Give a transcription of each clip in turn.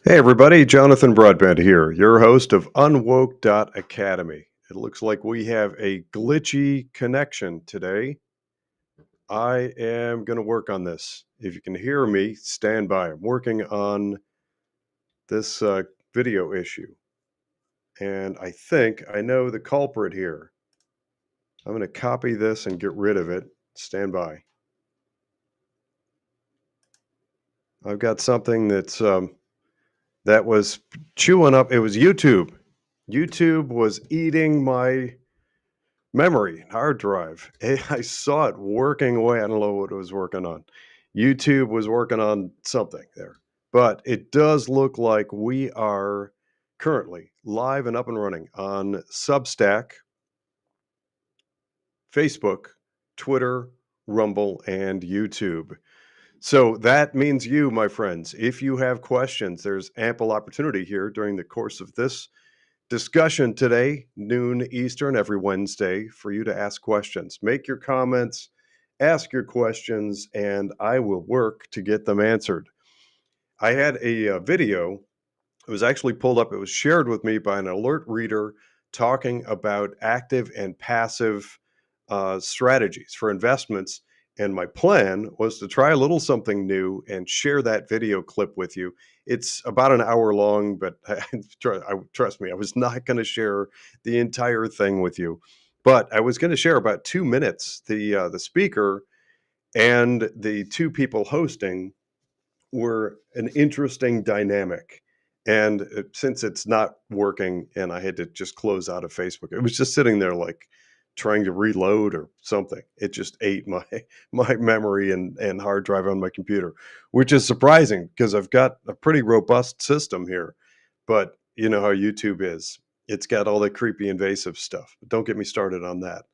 Hey everybody, Jonathan Broadbent here, your host of UnWoke.Academy. It looks like we have a glitchy connection today. I am going to work on this. If you can hear me, stand by. I'm working on this video issue, and I think I know the culprit here. I'm going to copy this and get rid of it. Stand by. I've got something that was chewing up. It was YouTube. YouTube was eating my memory, hard drive. I saw it working away. I don't know what it was working on. YouTube was working on something there. But it does look like we are currently live and up and running on Substack, Facebook, Twitter, Rumble, and YouTube. So that means you, my friends, if you have questions, there's ample opportunity here during the course of this discussion today, noon Eastern, every Wednesday, for you to ask questions. Make your comments, ask your questions, and I will work to get them answered. I had a video. It was actually pulled up. It was shared with me by an alert reader talking about active and passive strategies for investments. And my plan was to try a little something new and share that video clip with you. It's about an hour long, but trust me, I was not going to share the entire thing with you. But I was going to share about 2 minutes. The speaker and the two people hosting were an interesting dynamic. And since it's not working and I had to just close out of Facebook, it was just sitting there like trying to reload or something. It just ate my my memory and hard drive on my computer, which is surprising because I've got a pretty robust system here. But you know how YouTube is. It's got all the creepy invasive stuff. But don't get me started on that.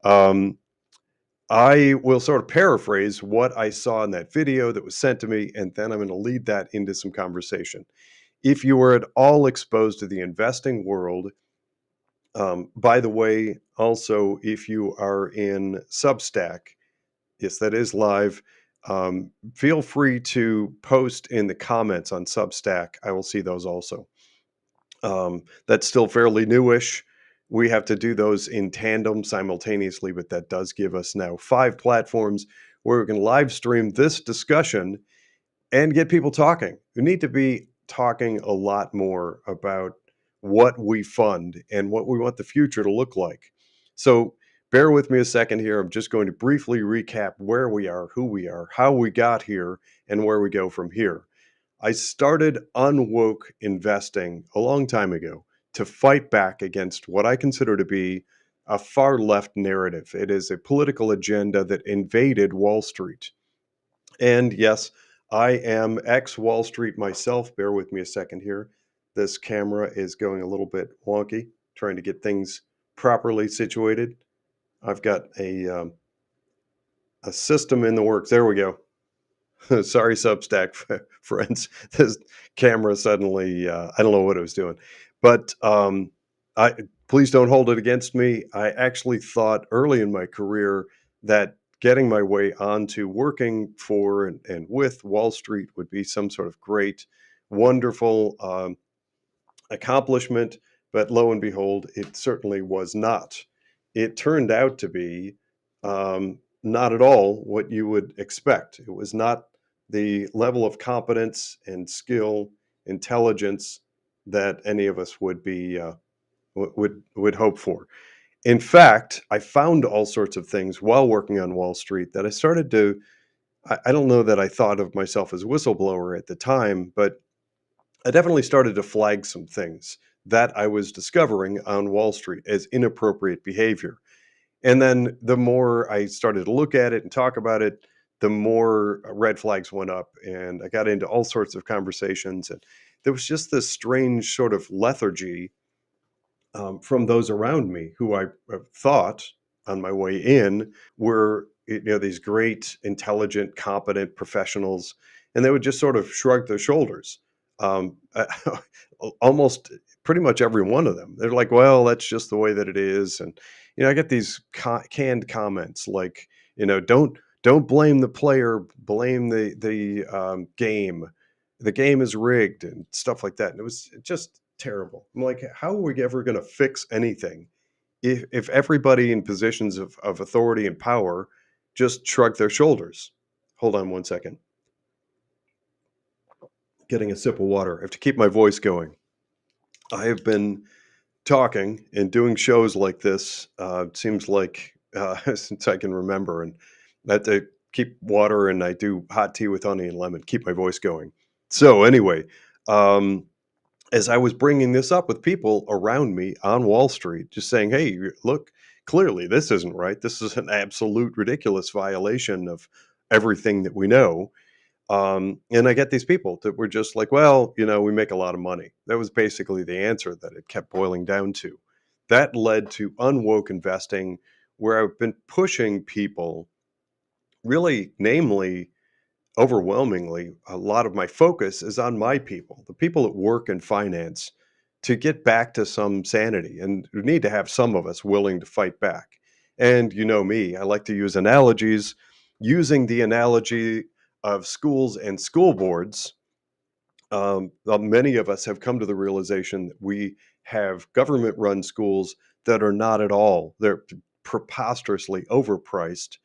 Um, I will sort of paraphrase what I saw in that video that was sent to me, and then I'm going to lead that into some conversation. If you were at all exposed to the investing world, by the way, also, if you are in Substack, yes, that is live. Feel free to post in the comments on Substack. I will see those also. That's still fairly newish. We have to do those in tandem simultaneously, but that does give us now 5 platforms where we can live stream this discussion and get people talking. We need to be talking a lot more about what we fund and what we want the future to look like. So bear with me a second here. I'm just going to briefly recap where we are, who we are, how we got here, and where we go from here. I started unwoke investing a long time ago to fight back against what I consider to be a far left narrative. It is a political agenda that invaded Wall Street. And yes, I am ex Wall Street myself. Bear with me a second here. This camera is going a little bit wonky, trying to get things properly situated. I've got a system in the works. There we go. Sorry, Substack friends. This camera suddenly, I don't know what it was doing, but I please don't hold it against me. I actually thought early in my career that getting my way onto working for and with Wall Street would be some sort of great, wonderful accomplishment. But lo and behold, it certainly was not. It turned out to be not at all what you would expect. It was not the level of competence and skill, intelligence that any of us would be would hope for. In fact, I found all sorts of things while working on Wall Street that I started to. I don't know that I thought of myself as a whistleblower at the time, but I definitely started to flag some things that I was discovering on Wall Street as inappropriate behavior. And then the more I started to look at it and talk about it, the more red flags went up. And I got into all sorts of conversations. And there was just this strange sort of lethargy from those around me who I thought on my way in were these great, intelligent, competent professionals. And they would just sort of shrug their shoulders. Um, Almost pretty much every one of them. They're like, well, that's just the way that it is. And I get these canned comments like, don't blame the player, blame the game. the game is rigged and stuff like that. And it was just terrible. I'm like, how are we ever going to fix anything if everybody in positions of authority and power just shrug their shoulders? Hold on one second. Getting a sip of water. I have to keep my voice going. I have been talking and doing shows like this, it seems like since I can remember, and I have to keep water and I do hot tea with honey and lemon, keep my voice going. So anyway, um, as I was bringing this up with people around me on Wall Street, just saying, "Hey, look, clearly this isn't right. This is an absolute ridiculous violation of everything that we know." And I get these people that were just like, well, we make a lot of money. That was basically the answer that it kept boiling down to. That led to unwoke investing, where I've been pushing people, really, namely, overwhelmingly, a lot of my focus is on my people, the people that work in finance, to get back to some sanity. And we need to have some of us willing to fight back. And you know me, I like to use analogies. Using the analogy of schools and school boards, many of us have come to the realization that we have government run schools that are not at all, they're preposterously overpriced,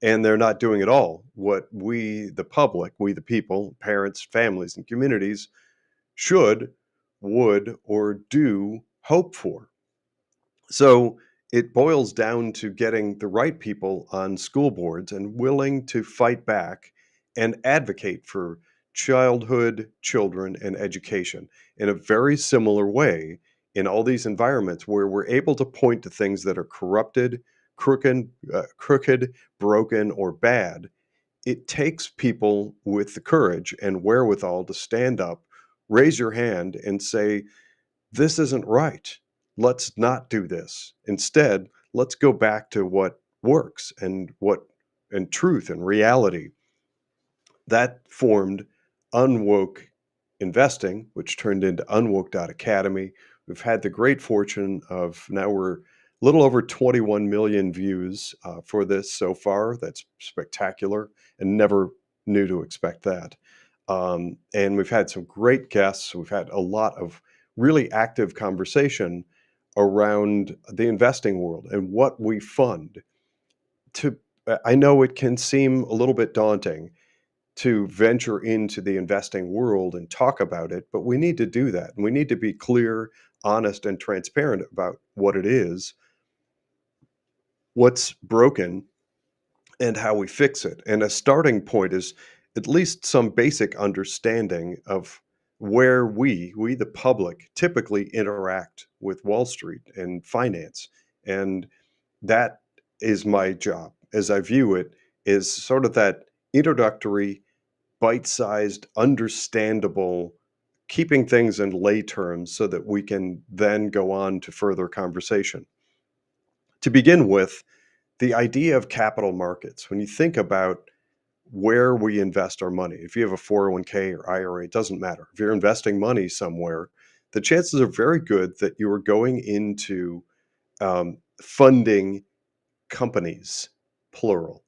and they're not doing at all what we, the public, we, the people, parents, families, and communities should, would, or do hope for. So it boils down to getting the right people on school boards and willing to fight back and advocate for childhood, children, and education in a very similar way in all these environments where we're able to point to things that are corrupted, crooked, broken, or bad. It takes people with the courage and wherewithal to stand up, raise your hand, and say, this isn't right. Let's not do this. Instead, let's go back to what works and truth and reality. That formed UnWoke Investing, which turned into UnWoke.Academy. We've had the great fortune of, now we're a little over 21 million views for this so far. That's spectacular, and never knew to expect that. And we've had some great guests. We've had a lot of really active conversation around the investing world and what we fund. I know it can seem a little bit daunting to venture into the investing world and talk about it, but we need to do that. And we need to be clear, honest, and transparent about what it is, what's broken, and how we fix it. And a starting point is at least some basic understanding of where we the public, typically interact with Wall Street and finance. And that is my job, as I view it, is sort of that introductory, bite-sized, understandable, keeping things in lay terms so that we can then go on to further conversation. To begin with, the idea of capital markets, when you think about where we invest our money, if you have a 401k or IRA, it doesn't matter. If you're investing money somewhere, the chances are very good that you are going into funding companies, plural.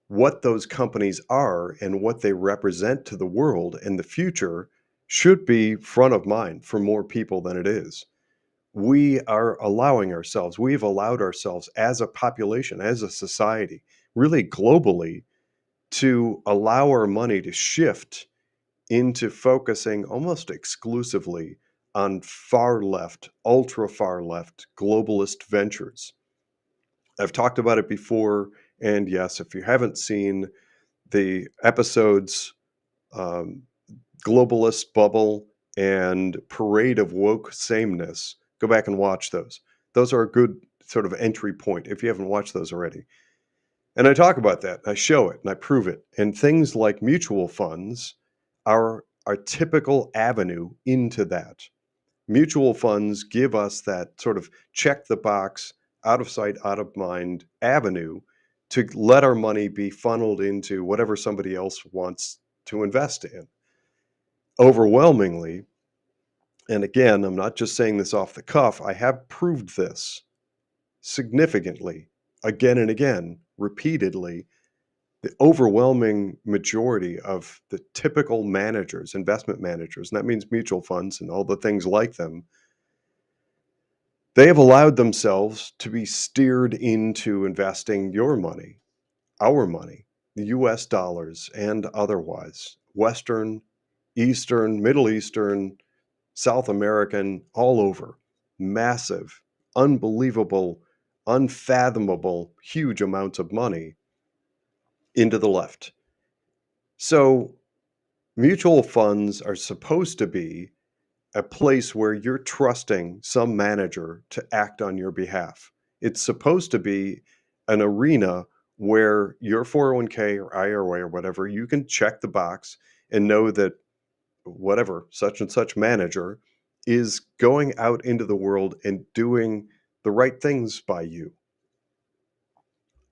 What those companies are and what they represent to the world in the future should be front of mind for more people than it is. We've allowed ourselves as a population, as a society, really globally, to allow our money to shift into focusing almost exclusively on far left, ultra far left globalist ventures. I've talked about it before. And yes, if you haven't seen the episodes, um, Globalist Bubble and Parade of Woke Sameness, go back and watch those. Those are a good sort of entry point if you haven't watched those already. And I talk about that, I show it, and I prove it. And things like mutual funds are our typical avenue into that. Mutual funds give us that sort of check the box, out of sight, out of mind avenue to let our money be funneled into whatever somebody else wants to invest in. Overwhelmingly, and again, I'm not just saying this off the cuff, I have proved this significantly again and again, repeatedly. The overwhelming majority of the typical managers, investment managers, and that means mutual funds and all the things like them, they have allowed themselves to be steered into investing your money, our money, the US dollars and otherwise, Western, Eastern, Middle Eastern, South American, all over. Massive, unbelievable, unfathomable, huge amounts of money into the left. So mutual funds are supposed to be a place where you're trusting some manager to act on your behalf. It's supposed to be an arena where your 401k or IRA or whatever, you can check the box and know that whatever such and such manager is going out into the world and doing the right things by you.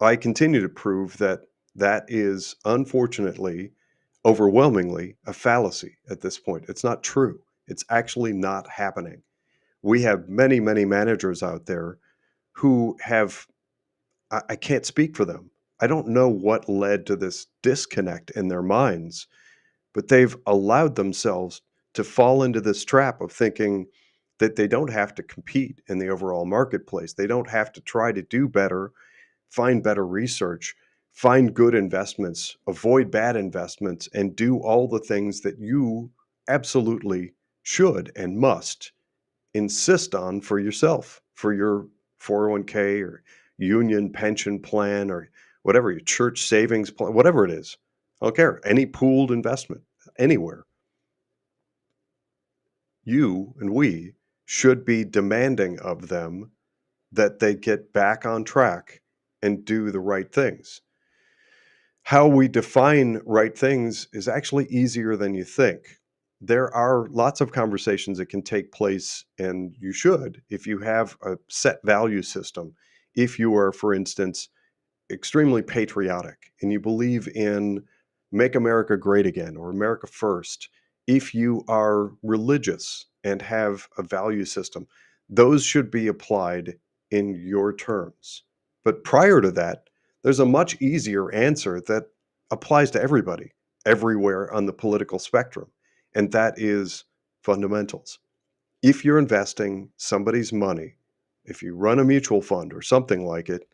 I continue to prove that that is unfortunately, overwhelmingly a fallacy at this point. It's not true. It's actually not happening. We have many, many managers out there who have, I can't speak for them. I don't know what led to this disconnect in their minds, but they've allowed themselves to fall into this trap of thinking that they don't have to compete in the overall marketplace. They don't have to try to do better, find better research, find good investments, avoid bad investments, and do all the things that you absolutely should and must insist on for yourself, for your 401k or union pension plan or whatever, your church savings plan, whatever it is. I don't care. Any pooled investment, anywhere. You and we should be demanding of them that they get back on track and do the right things. How we define right things is actually easier than you think. There are lots of conversations that can take place, and you should, if you have a set value system. If you are, for instance, extremely patriotic and you believe in make America great again or America first, if you are religious and have a value system, those should be applied in your terms. But prior to that, there's a much easier answer that applies to everybody, everywhere on the political spectrum, and that is fundamentals. If you're investing somebody's money, if you run a mutual fund or something like it,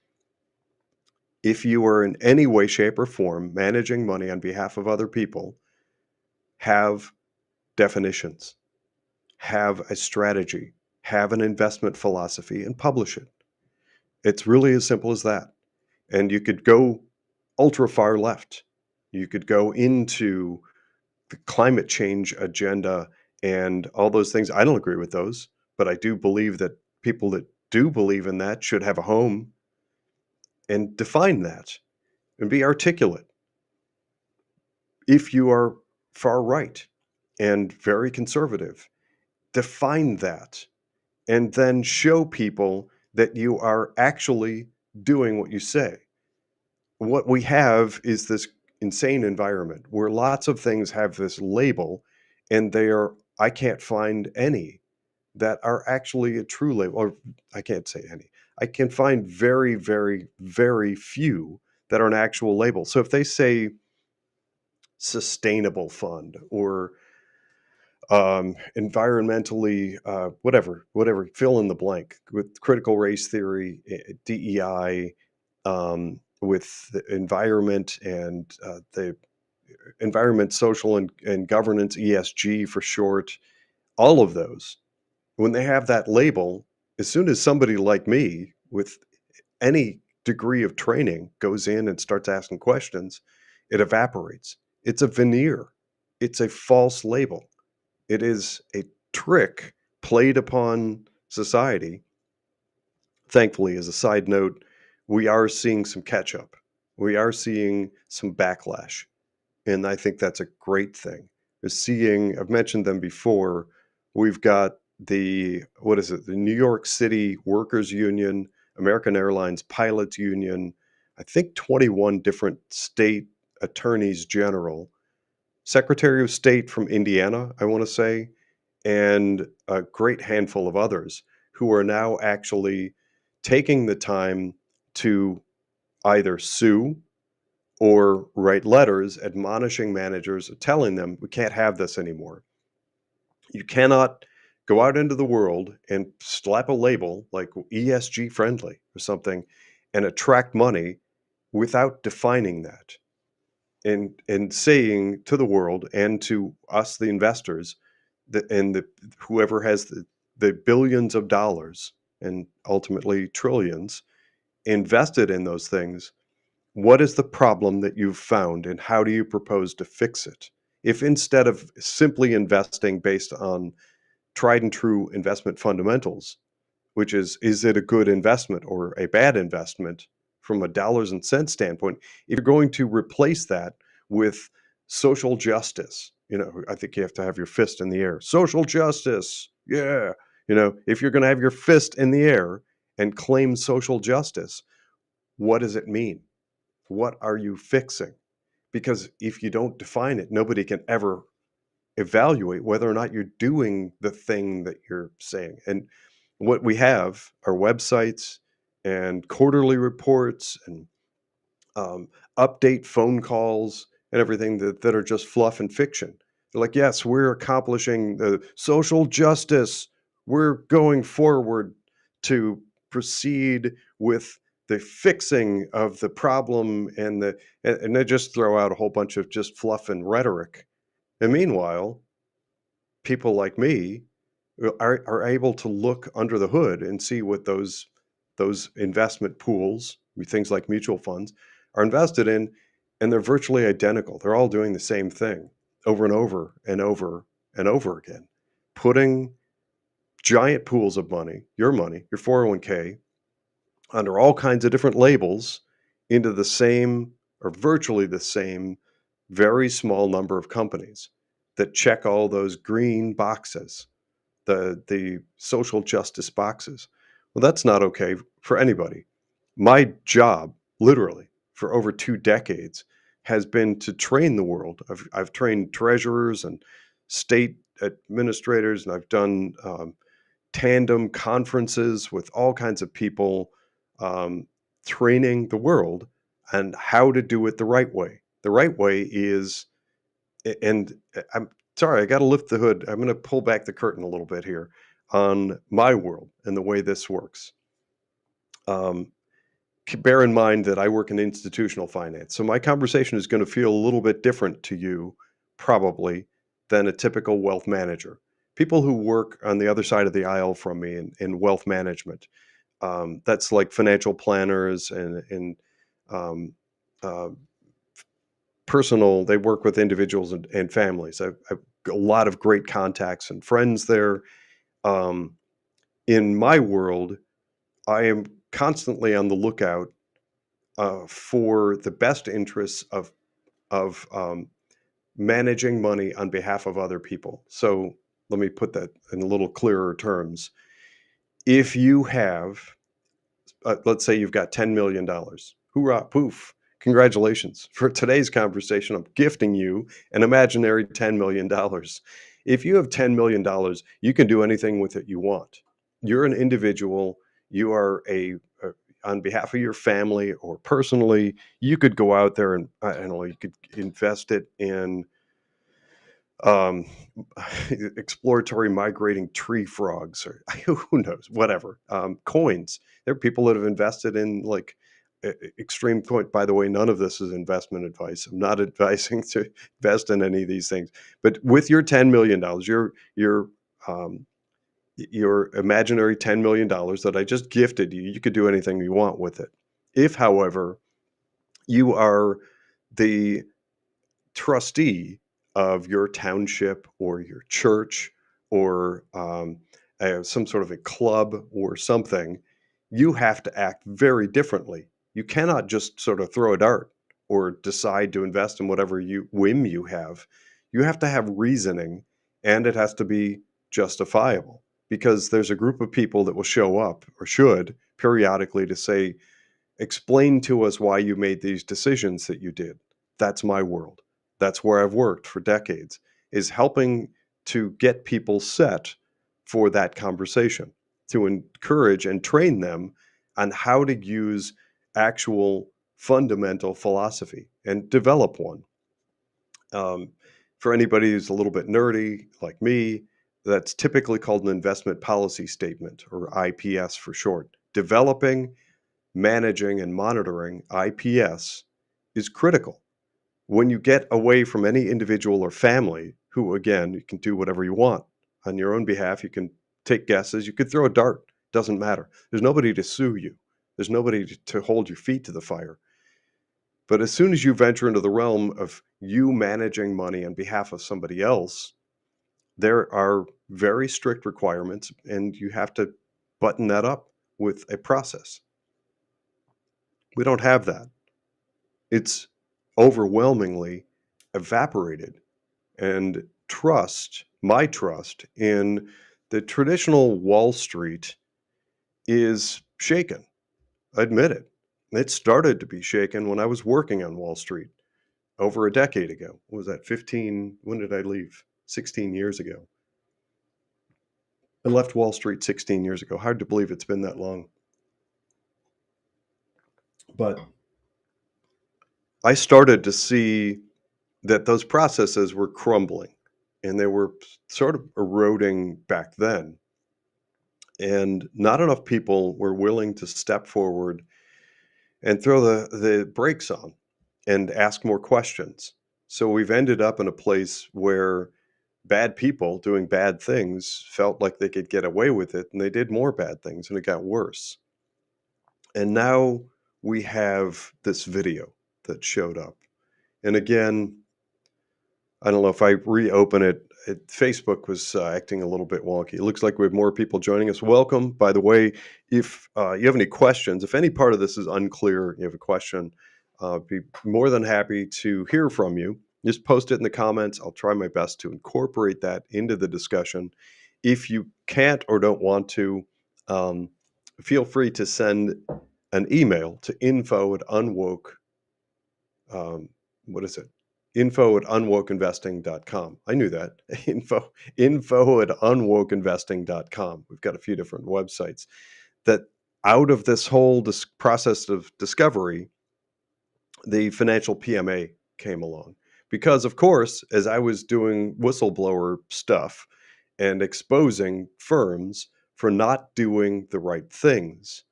if you are in any way, shape, or form managing money on behalf of other people, have definitions, have a strategy, have an investment philosophy, and publish it. It's really as simple as that. And you could go ultra far left. You could go into the climate change agenda and all those things. I don't agree with those, but I do believe that people that do believe in that should have a home and define that and be articulate. If you are far right and very conservative, define that and then show people that you are actually doing what you say. What we have is this insane environment where lots of things have this label and I can't find any that are actually a true label, or I can't say any. I can find very, very, very few that are an actual label. So if they say sustainable fund or environmentally, whatever, fill in the blank with critical race theory, DEI, with the environment and the environment, social and governance, ESG for short, all of those. When they have that label, as soon as somebody like me with any degree of training goes in and starts asking questions, it evaporates. It's a veneer. It's a false label. It is a trick played upon society. Thankfully, as a side note, we are seeing some catch up. We are seeing some backlash. And I think that's a great thing. We're seeing, I've mentioned them before, we've got what is it? The New York City Workers Union, American Airlines Pilots Union, I think 21 different state attorneys general, Secretary of State from Indiana, I want to say, and a great handful of others who are now actually taking the time to either sue or write letters admonishing managers, telling them we can't have this anymore. You cannot go out into the world and slap a label like ESG friendly or something and attract money without defining that and saying to the world and to us, the investors, that and the whoever has the billions of dollars and ultimately trillions invested in those things, what is the problem that you've found and how do you propose to fix it? If instead of simply investing based on tried and true investment fundamentals, which is it a good investment or a bad investment from a dollars and cents standpoint? If you're going to replace that with social justice, I think you have to have your fist in the air. Social justice, yeah. If you're going to have your fist in the air and claim social justice, what does it mean? What are you fixing? Because if you don't define it, nobody can ever evaluate whether or not you're doing the thing that you're saying. And what we have are websites and quarterly reports and um, update phone calls and everything that are just fluff and fiction. They're like, yes, we're accomplishing the social justice. We're going forward to proceed with the fixing of the problem and they just throw out a whole bunch of just fluff and rhetoric. And meanwhile, people like me are able to look under the hood and see what those investment pools, things like mutual funds, are invested in, and they're virtually identical. They're all doing the same thing over and over and over and over again, putting giant pools of money, your 401k, under all kinds of different labels into the same or virtually the same very small number of companies that check all those green boxes, the social justice boxes. Well, that's not okay for anybody. My job, literally, for over 2 decades, has been to train the world. I've trained treasurers and state administrators, and I've done tandem conferences with all kinds of people, um, training the world and how to do it the right way. The right way is, and I'm sorry, I got to lift the hood. I'm going to pull back the curtain a little bit here on my world and the way this works. Um, Bear in mind that I work in institutional finance, so my conversation is going to feel a little bit different to you, probably, than a typical wealth manager. People who work on the other side of the aisle from me in wealth management, that's like financial planners and um, uh, personal. They work with individuals and families. I've a lot of great contacts and friends there. Um, in my world, I am constantly on the lookout for the best interests of managing money on behalf of other people. So let me put that in a little clearer terms. If you have, let's say you've got $10 million, hoorah, poof! Congratulations for today's conversation. I'm gifting you an imaginary $10 million. If you have $10 million, you can do anything with it you want. You're an individual. You are on behalf of your family or personally, you could go out there and I don't know, you could invest it in um, exploratory migrating tree frogs or who knows, whatever. Coins. There are people that have invested in like extreme coin. By the way, none of this is investment advice. I'm not advising to invest in any of these things. But with your $10 million, um, your imaginary $10 million that I just gifted you, you could do anything you want with it. If, however, you are the trustee of your township or your church or some sort of a club or something, you have to act very differently. You cannot just sort of throw a dart or decide to invest in whatever whim you have. You have to have reasoning and it has to be justifiable because there's a group of people that will show up or should periodically to say, explain to us why you made these decisions that you did. That's my world. That's where I've worked for decades, is helping to get people set for that conversation, to encourage and train them on how to use actual fundamental philosophy and develop one. Um, for anybody who's a little bit nerdy like me, that's typically called an investment policy statement, or IPS for short. Developing, managing, and monitoring IPS is critical. When you get away from any individual or family, who again, you can do whatever you want on your own behalf, you can take guesses, you could throw a dart, doesn't matter. There's nobody to sue you, there's nobody to hold your feet to the fire. But as soon as you venture into the realm of you managing money on behalf of somebody else, there are very strict requirements, and you have to button that up with a process. We don't have that. It's overwhelmingly evaporated. And my trust in the traditional Wall Street is shaken. I admit it. It started to be shaken when I was working on Wall Street over a decade ago. What was that, 15? When did I leave? 16 years ago. I left Wall Street 16 years ago. Hard to believe it's been that long. But I started to see that those processes were crumbling, and they were sort of eroding back then. And not enough people were willing to step forward and throw the brakes on and ask more questions. So we've ended up in a place where bad people doing bad things felt like they could get away with it, and they did more bad things, and it got worse. And now we have this video that showed up. And again, I don't know if I reopen it. Facebook was acting a little bit wonky. It looks like we have more people joining us. Welcome. By the way, if you have any questions, if any part of this is unclear, you have a question, be more than happy to hear from you. Just post it in the comments. I'll try my best to incorporate that into the discussion. If you can't or don't want to, feel free to send an email to info@unwoke. What is it? info@unwokeinvesting.com. I knew that. info@unwokeinvesting.com. We've got a few different websites that out of this whole process of discovery, the financial PMA came along. Because, of course, as I was doing whistleblower stuff and exposing firms for not doing the right things,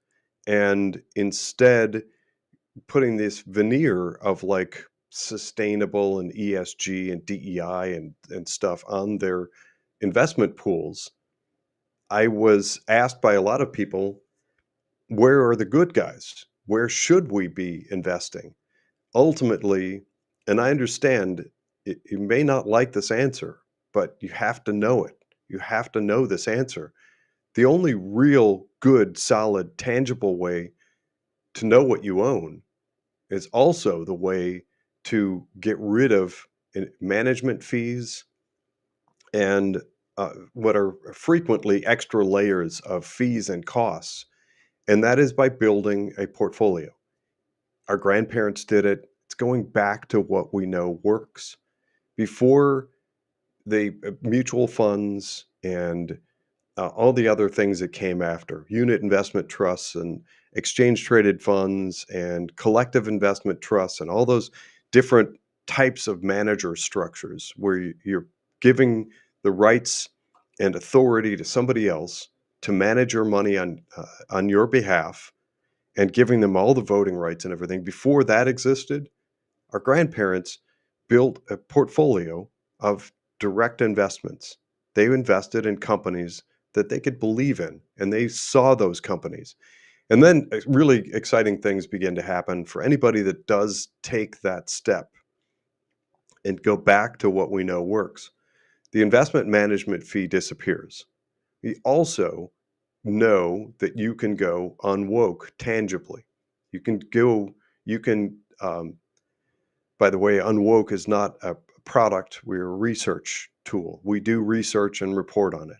and instead putting this veneer of like sustainable and ESG and DEI and stuff on their investment pools, I was asked by a lot of people, where are the good guys? Where should we be investing? Ultimately, and I understand you may not like this answer, but you have to know it. You have to know this answer. The only real good, solid, tangible way to know what you own is also the way to get rid of management fees and what are frequently extra layers of fees and costs. And that is by building a portfolio. Our grandparents did it. It's going back to what we know works. Before the mutual funds and all the other things that came after, unit investment trusts and exchange traded funds and collective investment trusts and all those different types of manager structures where you're giving the rights and authority to somebody else to manage your money on your behalf and giving them all the voting rights and everything. Before that existed, our grandparents built a portfolio of direct investments. They invested in companies that they could believe in, and they saw those companies. And then really exciting things begin to happen for anybody that does take that step and go back to what we know works. The investment management fee disappears. We also know that you can go unwoke tangibly. You can go, you can, by the way, Unwoke is not a product. We're a research tool. We do research and report on it.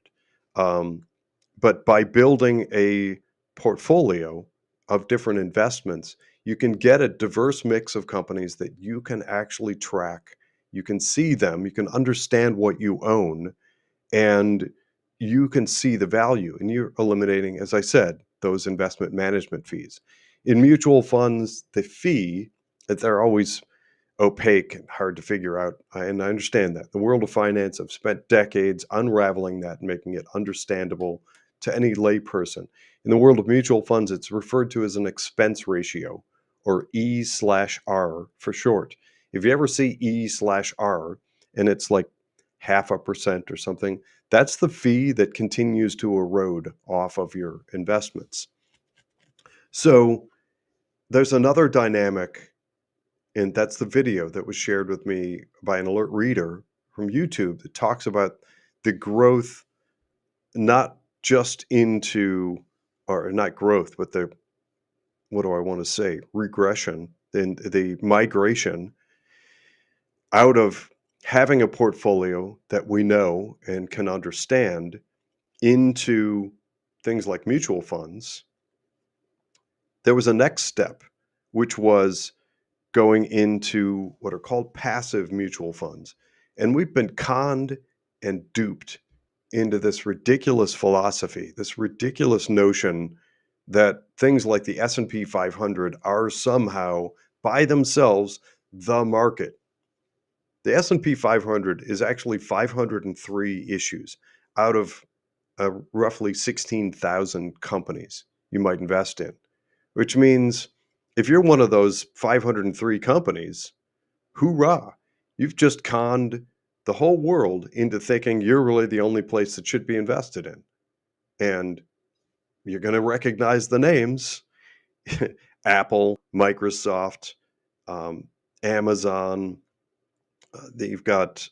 But by building a portfolio of different investments, you can get a diverse mix of companies that you can actually track. You can see them. You can understand what you own, and you can see the value. And you're eliminating, as I said, those investment management fees. In mutual funds, the fee, they're always opaque and hard to figure out. And I understand that. The world of finance, I've spent decades unraveling that and making it understandable to any layperson. In the world of mutual funds, it's referred to as an expense ratio, or E/R for short. If you ever see E/R and it's like 0.5% or something, that's the fee that continues to erode off of your investments. So there's another dynamic, and that's the video that was shared with me by an alert reader from YouTube that talks about the growth, not just into, or not growth, but the, what do I want to say, regression, and the migration out of having a portfolio that we know and can understand into things like mutual funds. There was a next step, which was going into what are called passive mutual funds. And we've been conned and duped into this ridiculous philosophy, this ridiculous notion that things like the S&P 500 are somehow by themselves the market. The S&P 500 is actually 503 issues out of roughly 16,000 companies you might invest in, which means if you're one of those 503 companies, hoorah, you've just conned the whole world into thinking you're really the only place that should be invested in. And you're going to recognize the names: Apple, Microsoft, Amazon. You've got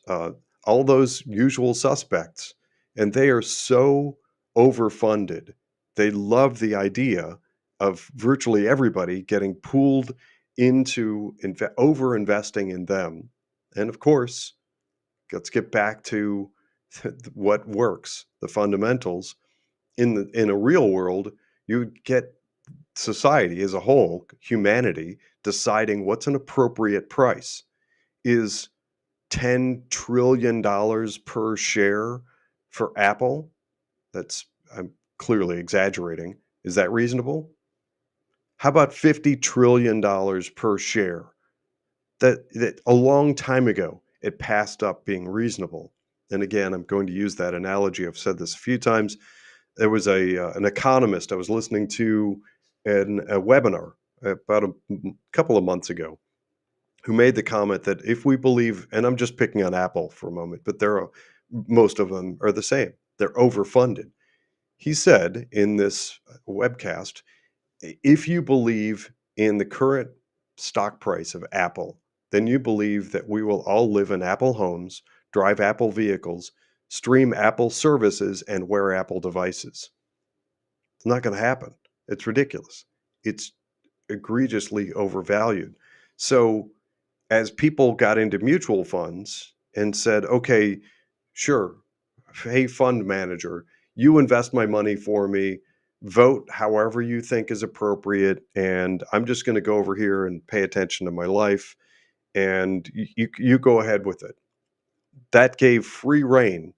all those usual suspects, and they are so overfunded. They love the idea of virtually everybody getting pulled into over investing in them. And of course, let's get back to what works, the fundamentals. In a real world, you get society as a whole, humanity, deciding what's an appropriate price. Is $10 trillion per share for Apple? I'm clearly exaggerating. Is that reasonable? How about $50 trillion per share? That a long time ago, it passed up being reasonable. And again, I'm going to use that analogy. I've said this a few times. There was an economist I was listening to in a webinar about a couple of months ago, who made the comment that if we believe, and I'm just picking on Apple for a moment, but most of them are the same. They're overfunded. He said in this webcast, if you believe in the current stock price of Apple, then you believe that we will all live in Apple homes, drive Apple vehicles, stream Apple services, and wear Apple devices. It's not going to happen. It's ridiculous. It's egregiously overvalued. So as people got into mutual funds and said, okay, sure, hey, fund manager, you invest my money for me, vote however you think is appropriate, and I'm just going to go over here and pay attention to my life, and you go ahead with it. That gave free rein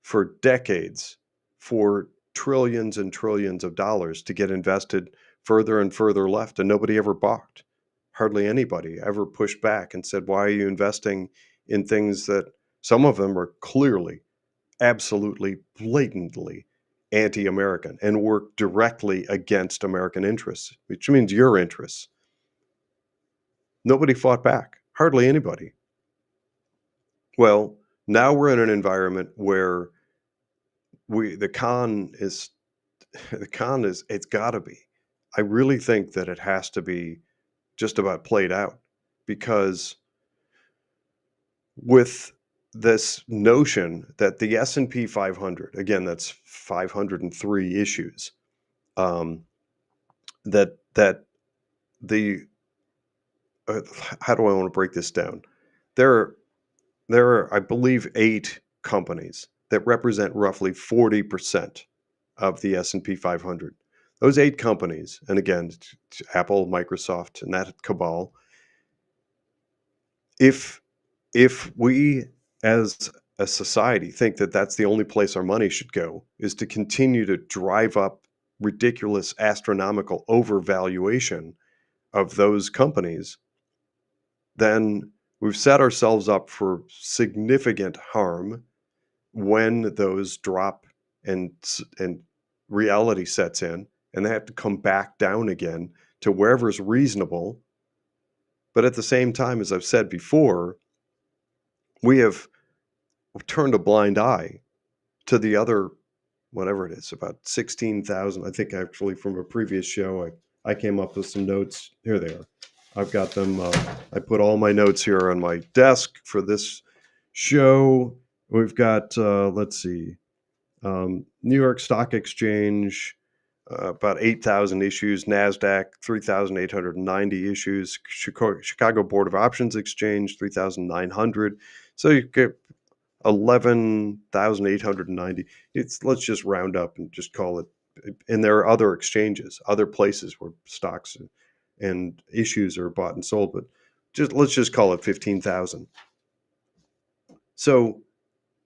for decades for trillions and trillions of dollars to get invested further and further left, and nobody ever balked. Hardly anybody ever pushed back and said, why are you investing in things that some of them are clearly, absolutely, blatantly anti-American and work directly against American interests, which means your interests? Nobody fought back. Hardly anybody. Well, now we're in an environment where the con is it's got to be. I really think that it has to be just about played out, because with this notion that the S&P 500, again, that's 503 issues, that the how do I want to break this down? There are, I believe, 8 companies that represent roughly 40% of the S&P 500. Those 8 companies, and again, Apple, Microsoft, and that cabal, if we as a society think that that's the only place our money should go, is to continue to drive up ridiculous, astronomical overvaluation of those companies, then We've set ourselves up for significant harm when those drop and reality sets in, and they have to come back down again to wherever's reasonable. But at the same time, as I've said before, we have turned a blind eye to the other, whatever it is, about 16,000. I think actually from a previous show, I came up with some notes. Here they are. I've got them. I put all my notes here on my desk for this show. We've got, let's see, New York Stock Exchange, about 8,000 issues, NASDAQ, 3,890 issues, Chicago Board of Options Exchange, 3,900. So you get 11,890. Let's just round up and just call it. And there are other exchanges, other places where stocks and issues are bought and sold, but let's just call it 15,000. So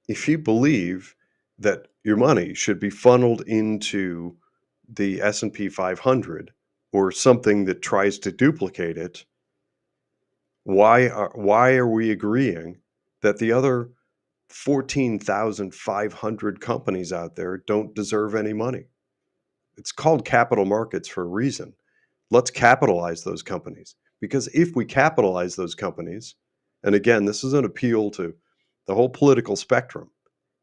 if you believe that your money should be funneled into the S&P 500 or something that tries to duplicate it, why are we agreeing that the other 14,500 companies out there don't deserve any money? It's called capital markets for a reason. Let's capitalize those companies, because if we capitalize those companies, and again, this is an appeal to the whole political spectrum.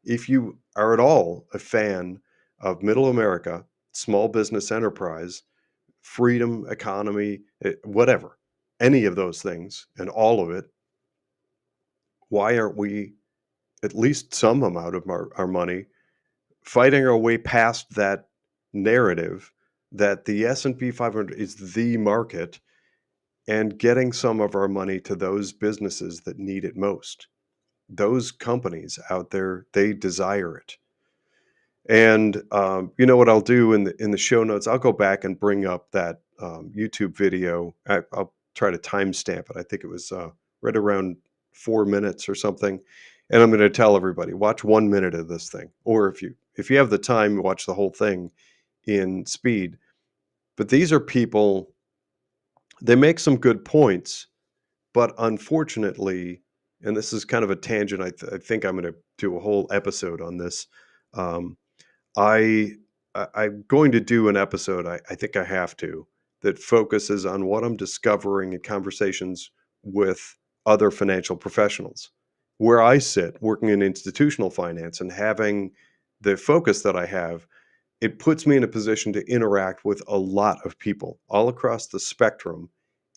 If you are at all a fan of middle America, small business enterprise, freedom, economy, whatever, any of those things and all of it, why aren't we, at least some amount of our money, fighting our way past that narrative that the S&P 500 is the market and getting some of our money to those businesses that need it most? Those companies out there, they desire it. And you know what I'll do in the show notes? I'll go back and bring up that YouTube video. I'll try to timestamp it. I think it was right around 4 minutes or something. And I'm going to tell everybody, watch 1 minute of this thing, or if you have the time, watch the whole thing in speed. But these are people. They make some good points, but unfortunately, and this is kind of a tangent. I think I'm going to do a whole episode on this. Um, I'm going to do an episode, I think I have to, that focuses on what I'm discovering in conversations with other financial professionals. Where I sit working in institutional finance and having the focus that I have, it puts me in a position to interact with a lot of people all across the spectrum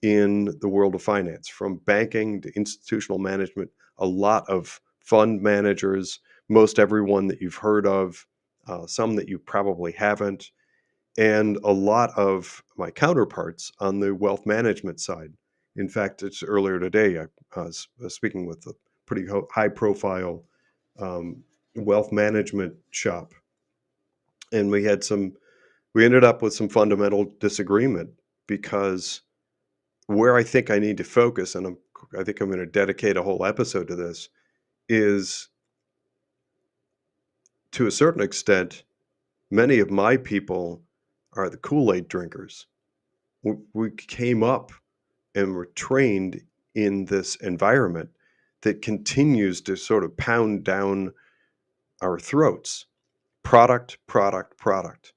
in the world of finance, from banking to institutional management, a lot of fund managers, most everyone that you've heard of, some that you probably haven't, and a lot of my counterparts on the wealth management side. In fact, it's earlier today, I was speaking with a pretty high profile wealth management shop. And we ended up with some fundamental disagreement, because where I think I need to focus, and I think I'm going to dedicate a whole episode to this, is to a certain extent, many of my people are the Kool-Aid drinkers. We came up and were trained in this environment that continues to sort of pound down our throats. Product, product, product.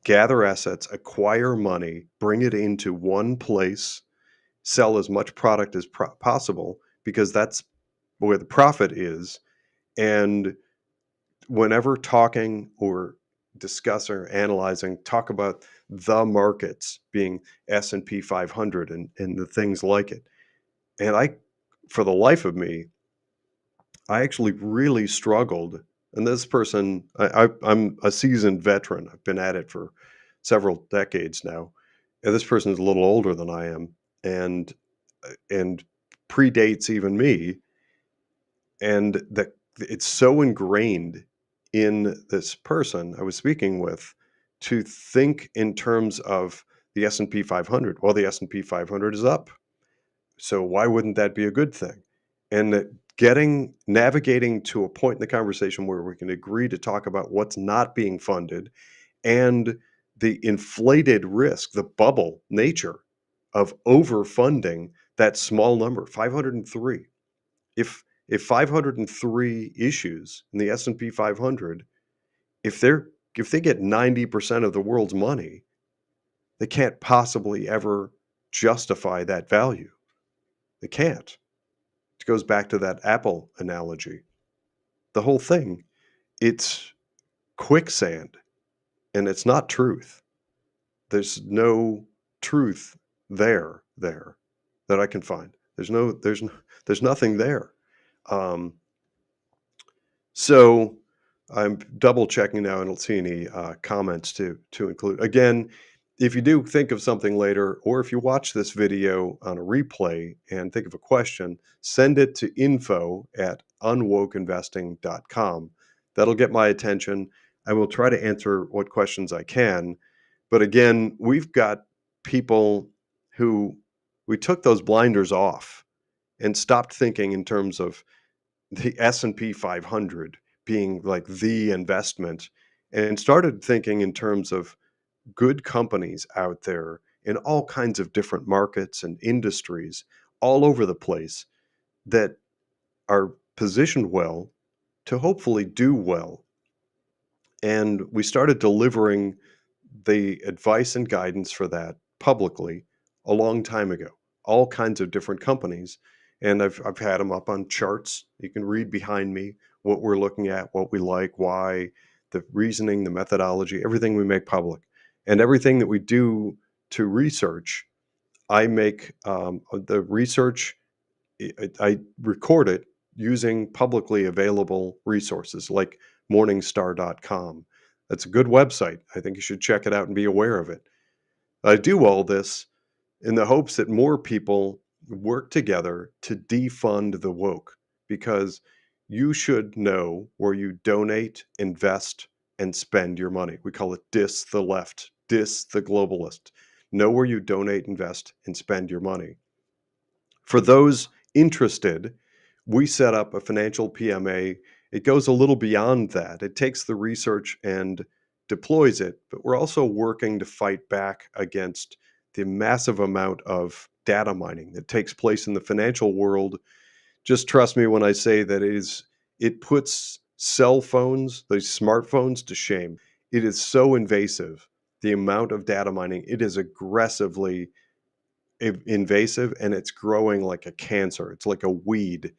Gather assets, acquire money, bring it into one place, sell as much product as possible, because that's where the profit is. And whenever talking or discussing or analyzing, talk about the markets being S&P 500 and the things like it. And for the life of me, I actually really struggled. And this person, I'm a seasoned veteran. I've been at it for several decades now. And this person is a little older than I am, and predates even me. And that it's so ingrained in this person I was speaking with to think in terms of the S&P 500. Well, the S&P 500 is up, so why wouldn't that be a good thing? And that navigating to a point in the conversation where we can agree to talk about what's not being funded and the inflated risk, the bubble nature of overfunding that small number, 503. If 503 issues in the S&P 500, if they get 90% of the world's money, they can't possibly ever justify that value. They can't. It goes back to that Apple analogy. The whole thing, it's quicksand, and it's not truth. There's no truth there that I can find. There's nothing there. Um, so I'm double checking now. I don't see any comments to include. Again, if you do think of something later, or if you watch this video on a replay and think of a question, send it to info@unwokeinvesting.com. That'll get my attention. I will try to answer what questions I can. But again, we've got people who we took those blinders off and stopped thinking in terms of the S&P 500 being like the investment, and started thinking in terms of good companies out there in all kinds of different markets and industries all over the place that are positioned well to hopefully do well. And we started delivering the advice and guidance for that publicly a long time ago. All kinds of different companies, and I've had them up on charts. You can read behind me what we're looking at, what we like, why, the reasoning, the methodology, everything we make public, and everything that we do to research. I make the research. I record it using publicly available resources like Morningstar.com. That's a good website. I think you should check it out and be aware of it. I do all this in the hopes that more people work together to defund the woke, because you should know where you donate, invest, and spend your money. We call it dis the left, dis the globalist. Know where you donate, invest, and spend your money. For those interested, we set up a financial PMA. It goes a little beyond that. It takes the research and deploys it, but we're also working to fight back against the massive amount of data mining that takes place in the financial world. Just trust me when I say that it puts cell phones, those smartphones, to shame. It is so invasive, the amount of data mining. It is aggressively invasive, and it's growing like a cancer. It's like a weed.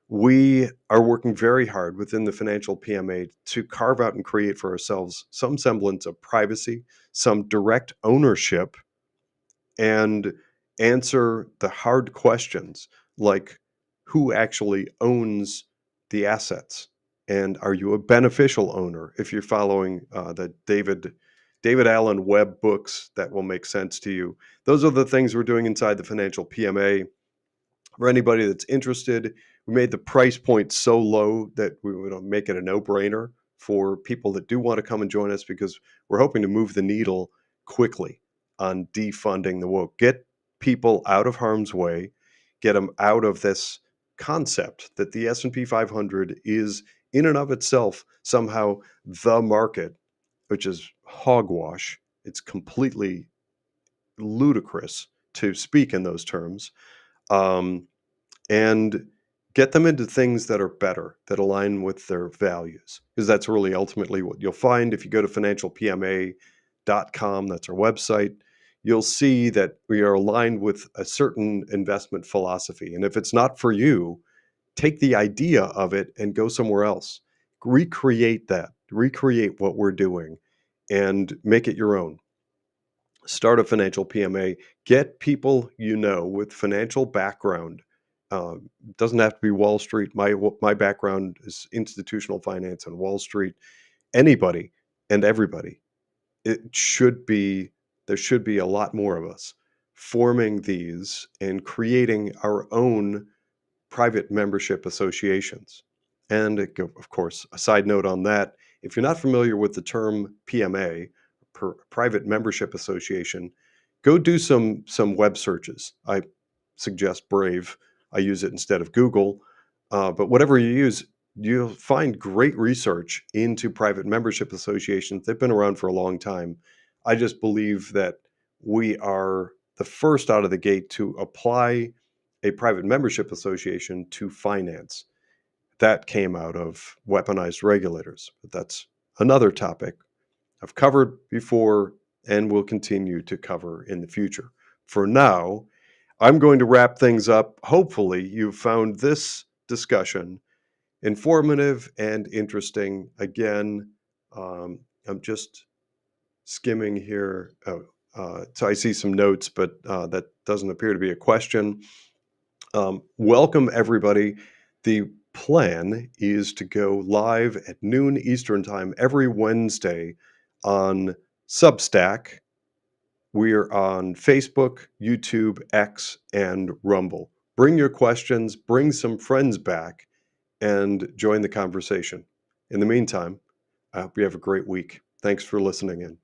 We are working very hard within the financial PMA to carve out and create for ourselves some semblance of privacy, some direct ownership, and answer the hard questions like who actually owns the assets, and are you a beneficial owner? If you're following the David Allen Webb books, that will make sense to you. Those are the things we're doing inside the financial PMA. For anybody that's interested, we made the price point so low that we would make it a no-brainer for people that do want to come and join us, because we're hoping to move the needle quickly on defunding the woke. Get people out of harm's way, get them out of this concept that the S&P 500 is in and of itself somehow the market, which is hogwash. It's completely ludicrous to speak in those terms. And get them into things that are better, that align with their values, because that's really ultimately what you'll find. If you go to financialpma.com, that's our website, you'll see that we are aligned with a certain investment philosophy. And if it's not for you, take the idea of it and go somewhere else. Recreate that, recreate what we're doing, and make it your own. Start a financial PMA, get people with financial background. Doesn't have to be Wall Street. My background is institutional finance and Wall Street. Anybody and everybody. There should be a lot more of us forming these and creating our own private membership associations. And of course, a side note on that, if you're not familiar with the term PMA, private membership association, go do some web searches. I suggest Brave. I use it instead of Google. But whatever you use, you'll find great research into private membership associations. They've been around for a long time. I just believe that we are the first out of the gate to apply a private membership association to finance. That came out of weaponized regulators. But that's another topic I've covered before and will continue to cover in the future. For now, I'm going to wrap things up. Hopefully, you found this discussion informative and interesting. Again, I'm just skimming here. So I see some notes, but that doesn't appear to be a question. Welcome, everybody. The plan is to go live at noon Eastern Time every Wednesday on Substack. We're on Facebook, YouTube, X, and Rumble. Bring your questions, bring some friends back, and join the conversation. In the meantime, I hope you have a great week. Thanks for listening in.